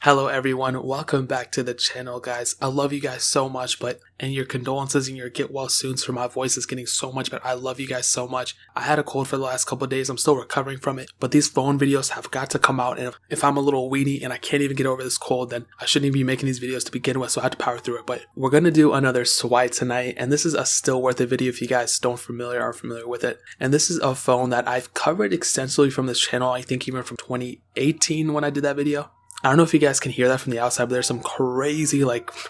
Hello everyone, welcome back to the channel guys. I love you guys so much, and your condolences and your get well soons for my voice is getting so much better. I love you guys so much. I had a cold for the last couple of days. I'm still recovering from it, but these phone videos have got to come out, and if I'm a little weedy and I can't even get over this cold, then I shouldn't even be making these videos to begin with, so I have to power through it. But we're gonna do another swipe tonight, and this is a still worth it video if you guys are familiar with it. And this is a phone that I've covered extensively from this channel, I think even from 2018 when I did that video. I don't know if you guys can hear that from the outside, but there's some crazy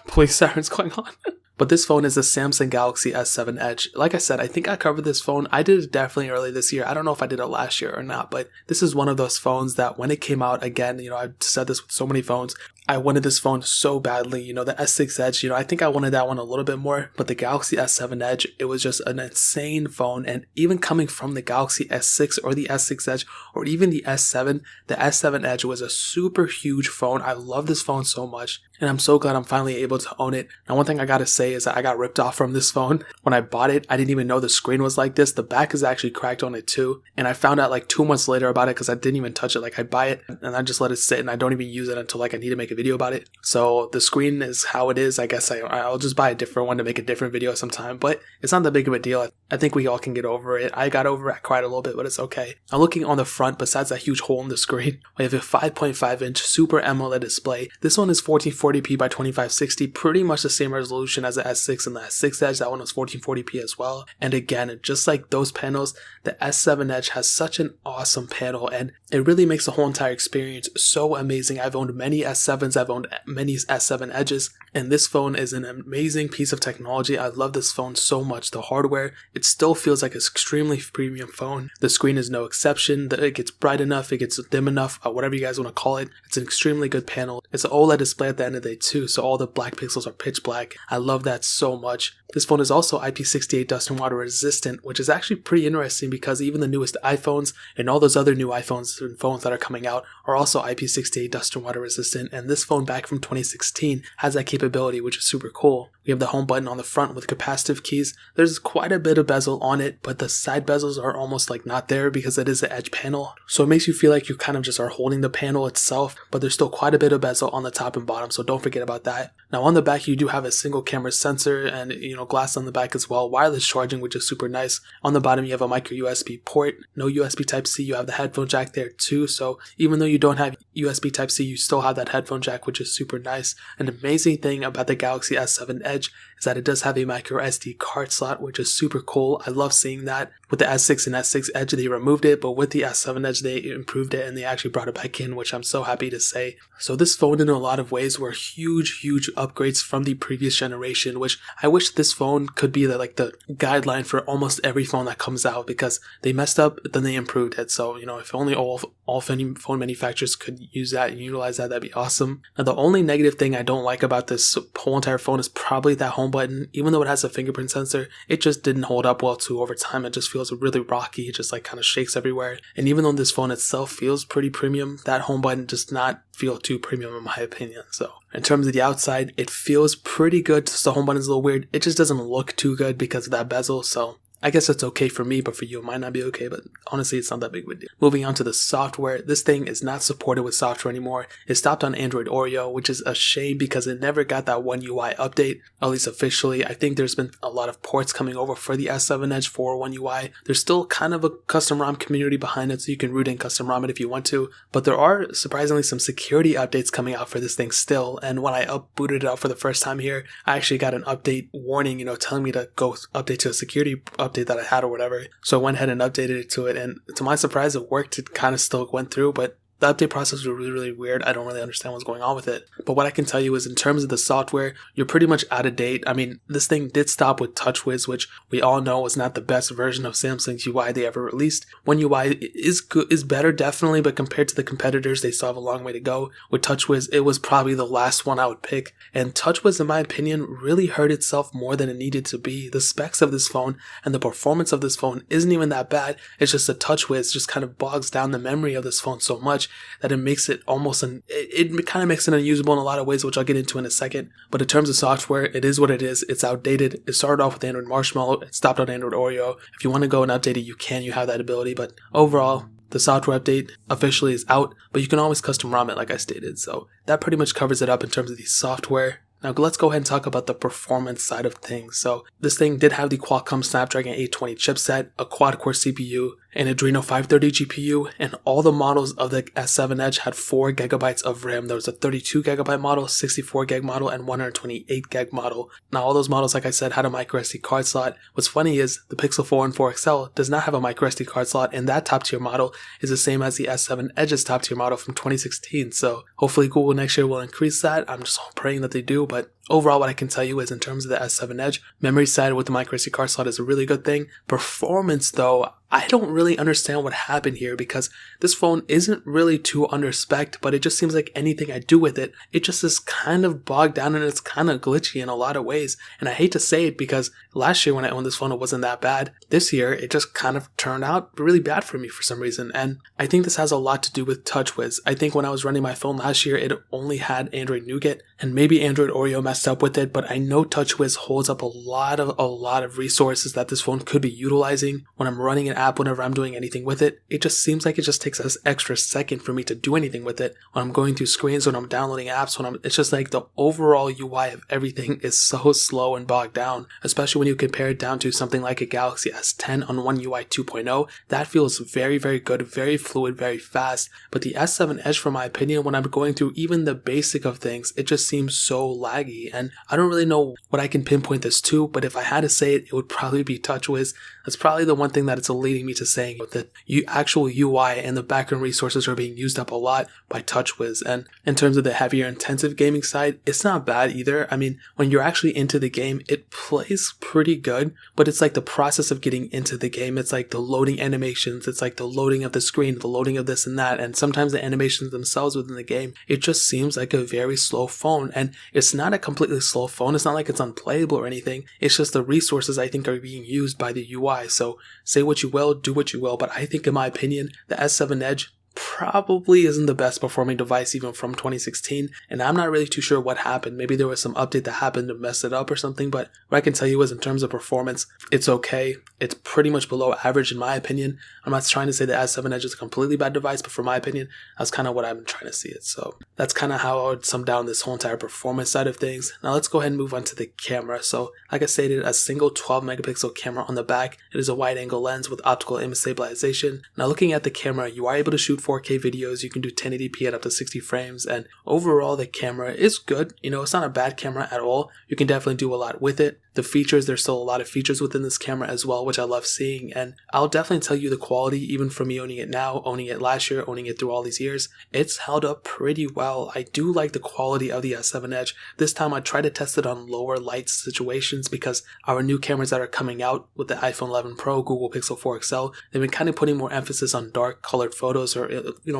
police sirens going on. But this phone is the Samsung Galaxy S7 Edge. Like I said, I think I covered this phone. I did it definitely early this year. I don't know if I did it last year or not, but this is one of those phones that when it came out, again, I've said this with so many phones, I wanted this phone so badly. The S6 Edge, I think I wanted that one a little bit more, but the Galaxy S7 Edge, it was just an insane phone. And even coming from the Galaxy S6 or the S6 Edge or even the S7, the S7 Edge was a super huge phone. I love this phone so much, and I'm so glad I'm finally able to own it. Now, one thing I gotta say is that I got ripped off from this phone. When I bought it, I didn't even know the screen was like this. The back is actually cracked on it too, and I found out 2 months later about it because I didn't even touch it. I buy it and I just let it sit, and I don't even use it until I need to make a video about it. So the screen is how it is. I guess I'll just buy a different one to make a different video sometime, but it's not that big of a deal. I think we all can get over it. I got over it. I cried a little bit, but it's okay. Now, looking on the front, besides that huge hole in the screen, we have a 5.5 inch Super AMOLED display. This one is 1440p by 2560, pretty much the same resolution as the S6 and the S6 Edge. That one was 1440p as well. And again, just like those panels, the S7 Edge has such an awesome panel, and it really makes the whole entire experience so amazing. I've owned many S7s, I've owned many S7 Edges, and this phone is an amazing piece of technology. I love this phone so much. The hardware, it still feels like an extremely premium phone. The screen is no exception. It gets bright enough, it gets dim enough, whatever you guys want to call it. It's an extremely good panel. It's an OLED display at the end of the day too, so all the black pixels are pitch black. I love that so much. This phone is also IP68 dust and water resistant, which is actually pretty interesting because even the newest iPhones and all those other new iPhones and phones that are coming out are also IP68 dust and water resistant, and this phone back from 2016 has that capability, which is super cool. We have the home button on the front with capacitive keys. There's quite a bit of bezel on it, but the side bezels are almost not there because it is the edge panel. So it makes you feel like you kind of just are holding the panel itself, but there's still quite a bit of bezel on the top and bottom, so don't forget about that. Now on the back, you do have a single camera sensor and glass on the back as well, wireless charging, which is super nice. On the bottom, you have a micro USB port, no USB Type-C. You have the headphone jack there too, so even though you don't have USB Type-C, you still have that headphone jack, which is super nice. An amazing thing about the Galaxy S7 Edge is that it does have a micro SD card slot, which is super cool. I love seeing that. With the S6 and S6 Edge, they removed it, but with the S7 Edge, they improved it and they actually brought it back in, which I'm so happy to say. So this phone, in a lot of ways, were huge upgrades from the previous generation, which I wish this phone could be the guideline for almost every phone that comes out, because they messed up, then they improved it. So, if only all phone manufacturers could use that and utilize that, that'd be awesome. Now, the only negative thing I don't like about this whole entire phone is probably that home button. Even though it has a fingerprint sensor, it just didn't hold up well too over time. It just feels really rocky. It just kind of shakes everywhere. And even though this phone itself feels pretty premium, that home button does not feel too premium in my opinion. So in terms of the outside, it feels pretty good. Just the home button is a little weird. It just doesn't look too good because of that bezel. So I guess it's okay for me, but for you it might not be okay, but honestly it's not that big of a deal. Moving on to the software, this thing is not supported with software anymore. It stopped on Android Oreo, which is a shame because it never got that One UI update, at least officially. I think there's been a lot of ports coming over for the S7 Edge for One UI. There's still kind of a custom ROM community behind it, so you can root in custom ROM it if you want to, but there are surprisingly some security updates coming out for this thing still, and when I booted it out for the first time here, I actually got an update warning, telling me to go update to a security update that I had or whatever. So I went ahead and updated it to it, and to my surprise it worked. It kind of still went through, but the update process was really weird. I don't really understand what's going on with it. But what I can tell you is in terms of the software, you're pretty much out of date. I mean, this thing did stop with TouchWiz, which we all know was not the best version of Samsung's UI they ever released. One UI is good, is better definitely, but compared to the competitors, they still have a long way to go. With TouchWiz, it was probably the last one I would pick. And TouchWiz, in my opinion, really hurt itself more than it needed to be. The specs of this phone and the performance of this phone isn't even that bad. It's just the TouchWiz just kind of bogs down the memory of this phone so much that it makes it almost it kind of makes it unusable in a lot of ways, which I'll get into in a second. But in terms of software, it is what it is. It's outdated. It started off with Android Marshmallow. It stopped on Android Oreo. If you want to go and update it, you can. You have that ability. But overall, The software update officially is out, but you can always custom ROM it like I stated, so that pretty much covers it up in terms of the software. Now let's go ahead and talk about the performance side of things. So this thing did have the Qualcomm Snapdragon 820 chipset, a quad-core CPU, an Adreno 530 GPU, and all the models of the S7 Edge had 4GB of RAM. There was a 32GB model, 64GB model, and 128GB model. Now all those models, like I said, had a microSD card slot. What's funny is the Pixel 4 and 4 XL does not have a microSD card slot, and that top tier model is the same as the S7 Edge's top tier model from 2016. So hopefully Google next year will increase that. I'm just praying that they do, but overall, what I can tell you is in terms of the S7 Edge, memory side with the microSD card slot is a really good thing. Performance though, I don't really understand what happened here because this phone isn't really too under spec, but it just seems like anything I do with it, it just is kind of bogged down and it's kind of glitchy in a lot of ways. And I hate to say it because last year when I owned this phone, it wasn't that bad. This year, it just kind of turned out really bad for me for some reason. And I think this has a lot to do with TouchWiz. I think when I was running my phone last year, it only had Android Nougat and maybe Android Oreo messed up with it, but I know TouchWiz holds up a lot of resources that this phone could be utilizing when I'm running an app, whenever I'm doing anything with it. It just seems like it just takes an extra second for me to do anything with it when I'm going through screens, when I'm downloading apps, it's just like the overall UI of everything is so slow and bogged down, especially when you compare it down to something like a Galaxy S10 on One UI 2.0. That feels very, very good, very fluid, very fast. But the S7 Edge, for my opinion, when I'm going through even the basic of things, it just seems so laggy. And I don't really know what I can pinpoint this to, but if I had to say it, it would probably be TouchWiz. That's probably the one thing that it's leading me to saying that actual UI and the background resources are being used up a lot by TouchWiz. And in terms of the heavier intensive gaming side, it's not bad either. I mean, when you're actually into the game, it plays pretty good, but it's like the process of getting into the game. It's like the loading animations, it's like the loading of the screen, the loading of this and that, and sometimes the animations themselves within the game, it just seems like a very slow phone. And it's not a completely slow phone. It's not like it's unplayable or anything. It's just the resources I think are being used by the UI. So say what you will, do what you will, but I think in my opinion, the S7 Edge probably isn't the best performing device even from 2016, and I'm not really too sure what happened. Maybe there was some update that happened to mess it up or something, but what I can tell you is in terms of performance, it's okay. It's pretty much below average in my opinion. I'm not trying to say the S7 Edge is a completely bad device, but for my opinion, that's kind of what I'm trying to see it. So that's kind of how I would sum down this whole entire performance side of things. Now let's go ahead and move on to the camera. So like I stated, a single 12 megapixel camera on the back. It is a wide angle lens with optical image stabilization. Now looking at the camera, you are able to shoot 4K videos, you can do 1080p at up to 60 frames, and overall the camera is good. It's not a bad camera at all. You can definitely do a lot with it. The features, there's still a lot of features within this camera as well, which I love seeing, and I'll definitely tell you the quality, even from me owning it now, owning it last year, owning it through all these years, it's held up pretty well. I do like the quality of the S7 Edge. This time I tried to test it on lower light situations because our new cameras that are coming out with the iPhone 11 Pro, Google Pixel 4 XL, they've been kind of putting more emphasis on dark colored photos or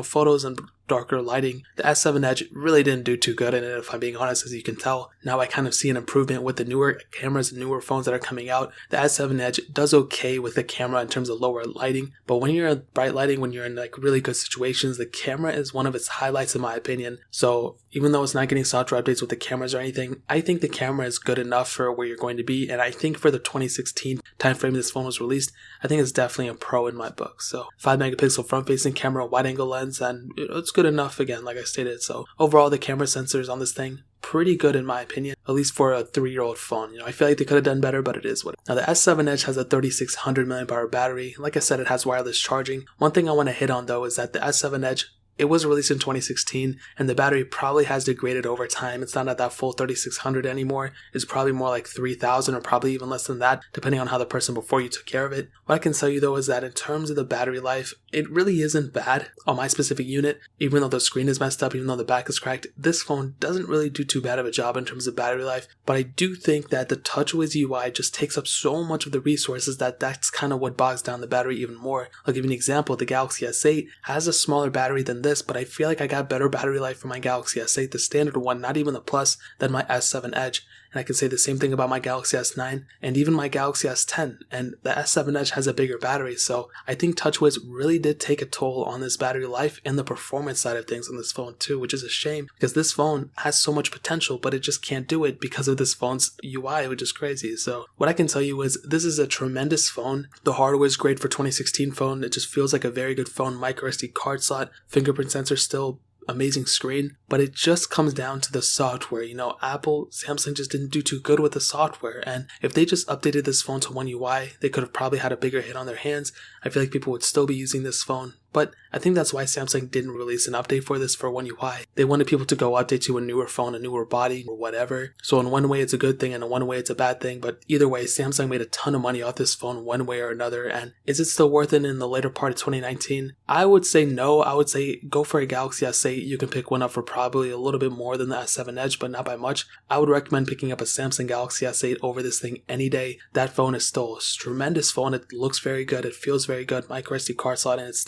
photos and darker lighting. The S7 Edge really didn't do too good in it, if I'm being honest, as you can tell. Now I kind of see an improvement with the newer cameras and newer phones that are coming out. The S7 Edge does okay with the camera in terms of lower lighting, but when you're in bright lighting, when you're in like really good situations, the camera is one of its highlights in my opinion. So even though it's not getting software updates with the cameras or anything, I think the camera is good enough for where you're going to be, and I think for the 2016 timeframe this phone was released, I think it's definitely a pro in my book. So 5 megapixel front facing camera, wide angle lens, and it's good enough again, like I stated. So overall the camera sensors on this thing, pretty good in my opinion, at least for a 3-year-old phone. I feel like they could have done better, but it is what it is. Now the S7 Edge has a 3600 mAh battery. Like I said, it has wireless charging. One thing I want to hit on though is that the S7 Edge, it was released in 2016, and the battery probably has degraded over time. It's not at that full 3600 anymore. It's probably more like 3000 or probably even less than that, depending on how the person before you took care of it. What I can tell you though is that in terms of the battery life, it really isn't bad on my specific unit. Even though the screen is messed up, even though the back is cracked, this phone doesn't really do too bad of a job in terms of battery life. But I do think that the TouchWiz UI just takes up so much of the resources that's kind of what bogs down the battery even more. I'll give you an example. The Galaxy S8 has a smaller battery than this, but I feel like I got better battery life for my Galaxy S8, the standard one, not even the Plus, than my S7 Edge. and I can say the same thing about my Galaxy S9 and even my Galaxy S10, and the S7 Edge has a bigger battery, so I think TouchWiz really did take a toll on this battery life and the performance side of things on this phone too, which is a shame because this phone has so much potential, but it just can't do it because of this phone's UI, which is crazy. So what I can tell you is this is a tremendous phone. The hardware is great for 2016 phone. It just feels like a very good phone. Micro SD card slot, fingerprint sensor, still amazing screen, but it just comes down to the software. Apple, Samsung just didn't do too good with the software, and if they just updated this phone to One UI, they could have probably had a bigger hit on their hands. I feel like people would still be using this phone, but I think that's why Samsung didn't release an update for this for One UI. They wanted people to go update to a newer phone, a newer body, or whatever. So in one way it's a good thing, and in one way it's a bad thing, but either way, Samsung made a ton of money off this phone one way or another, and is it still worth it in the later part of 2019? I would say no. I would say go for a Galaxy S8. You can pick one up for probably a little bit more than the S7 Edge, but not by much. I would recommend picking up a Samsung Galaxy S8 over this thing any day. That phone is still a tremendous phone. It looks very good. It feels very good. Micro SD card slot, and it's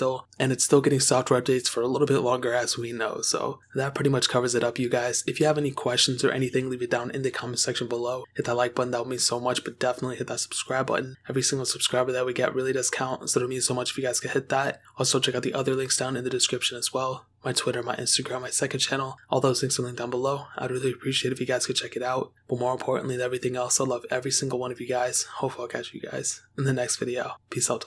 still getting software updates for a little bit longer, as we know. So that pretty much covers it up, you guys. If you have any questions or anything, leave it down in the comment section below. Hit that like button, that would mean so much, but definitely hit that subscribe button. Every single subscriber that we get really does count, so it means so much if you guys could hit that. Also check out the other links down in the description as well. My Twitter, my Instagram, my second channel, all those links are linked down below. I'd really appreciate if you guys could check it out. But more importantly than everything else, I love every single one of you guys. Hopefully I'll catch you guys in the next video. Peace out.